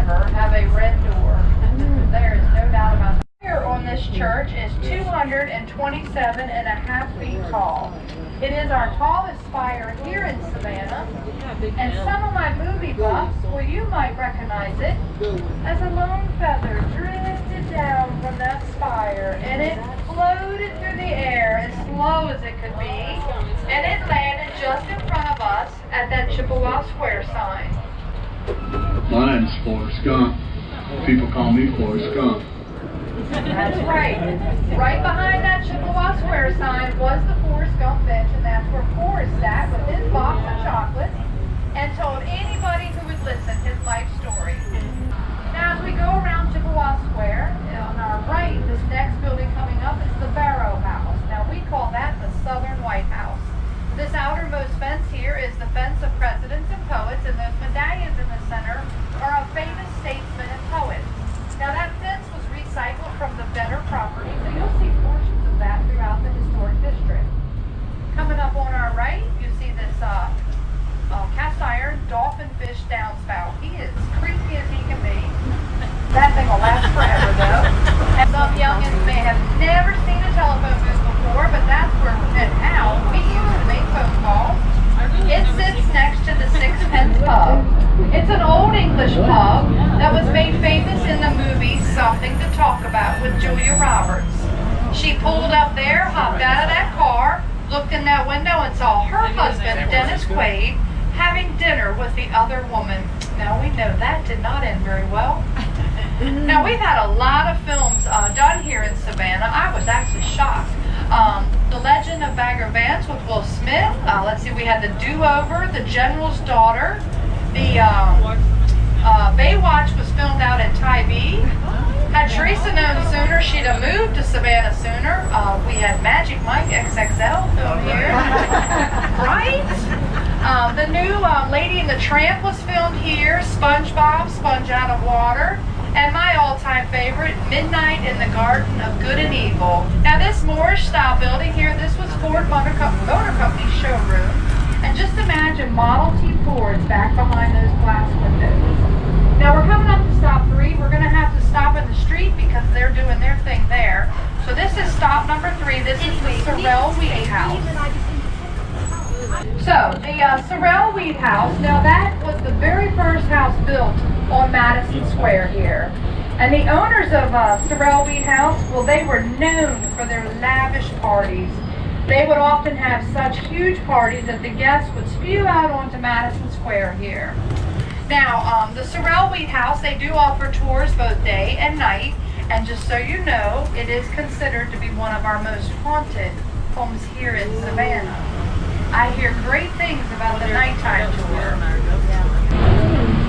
ever have a red door. There is no doubt about that. Here on this church is 227.5 feet tall. It is our tallest spire here in Savannah, and some of my movie buffs, well, you might recognize it as a lone feather drifted down from that spire, and it floated through the air as slow as it could be, and it landed just in front of us at that Chippewa Square sign. My name's Forrest Gump. People call me Forrest Gump. That's right. Right behind that Chippewa Square sign was the Forrest Gump bench, and that's where Forrest sat with his box of chocolates and told anybody who would listen his life story. Now, as we go around Chippewa Square, on our right, this next building coming up is the Barrow House. Now, we call that the Southern White House. This outermost fence here is the fence of presidents and poets, and those medallions in the center are of famous statesmen and poets. Now, that fence was recycled from the Better property, so you'll see portions of that throughout the historic district. Coming up on our right, you see this cast iron dolphin fish downspout. He is creepy as he can be. That thing will last forever, though. And some youngins may have never seen a telephone booth before, but that's where and how we used to make phone calls. It sits next to the Sixpence Pub. It's an old English pub that was made famous in the movie Something to Talk About with Julia Roberts. She pulled up there, hopped out of that car, looked in that window and saw her husband, Dennis Quaid, having dinner with the other woman. Now we know that did not end very well. Now we've had a lot of films done here in Savannah. I was actually shocked. The Legend of Bagger Vance with Will Smith. Let's see, we had The Do-Over, The General's Daughter. The Baywatch was filmed out at Tybee. Had Teresa known sooner, she'd have moved to Savannah sooner. We had Magic Mike XXL filmed here. Right? The new Lady and the Tramp was filmed here. SpongeBob, Sponge Out of Water. And my all-time favorite, Midnight in the Garden of Good and Evil. Now this Moorish-style building here, this was Ford Motor Company's showroom. And just imagine Model T Fords back behind those glass windows. Now we're coming up to stop 3. We're going to have to stop in the street because they're doing their thing there. So this is stop number 3. This is the Sorrel Wheat House. So the Sorrel Wheat House, now that was the very first house built on Madison Square here. And the owners of Sorrel Wheat House, well, they were known for their lavish parties. They would often have such huge parties that the guests would spew out onto Madison Square here. Now, the Sorrel Wheat House, they do offer tours both day and night. And just so you know, it is considered to be one of our most haunted homes here in Savannah. I hear great things about the nighttime tour.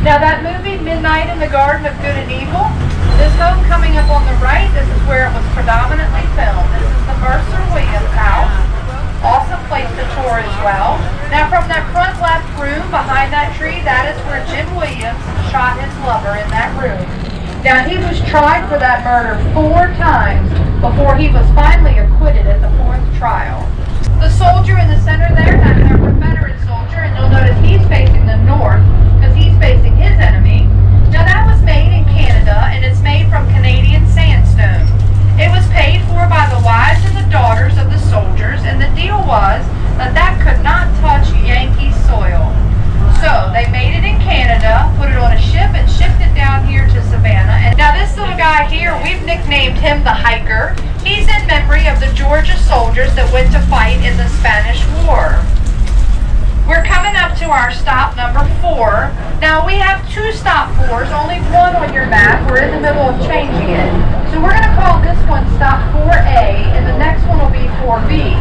Now that movie, Midnight in the Garden of Good and Evil, this home coming up on the right, this is where it was predominantly filmed. This is the Mercer house. Awesome place to tour as well. Now from that front left room behind that tree, that is where Jim Williams shot his lover in that room. Now he was tried for that murder 4 times before he was finally acquitted at the 4th trial. The soldier in the center there, that's our Confederate soldier, and you'll notice he's facing the north because he's facing his enemy. Now that was made in Canada and it's made from Canadian sandstone. It was paid for by the wives and the daughters of the soldiers, and the deal was that that could not touch Yankee soil. So they made it in Canada, put it on a ship, and shipped it down here to Savannah. And now this little guy here, we've nicknamed him the Hiker. He's in memory of the Georgia soldiers that went to fight in the Spanish War. We're coming up to our stop number 4. Now we have 2 stop 4s, only one on your map. We're in the middle of changing it. So we're going to call this one stop 4A, and the next one will be 4B.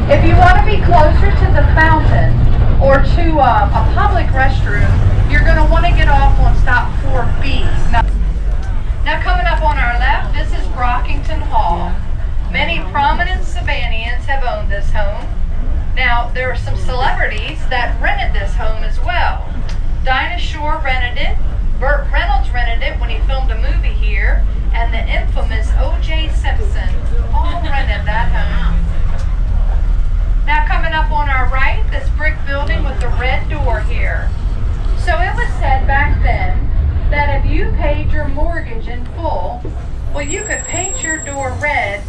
If you want to be closer to the fountain or to a public restroom, you're going to want to get off on stop 4B. Now coming up on our left, this is Brockington Hall. Many prominent Savannians have owned this home. Now, there are some celebrities that rented this home as well. Dinah Shore rented it, Burt Reynolds rented it when he filmed a movie here, and the infamous O.J. Simpson all rented that home. Now coming up on our right, this brick building with the red door here. So it was said back then that if you paid your mortgage in full, well, you could paint your door red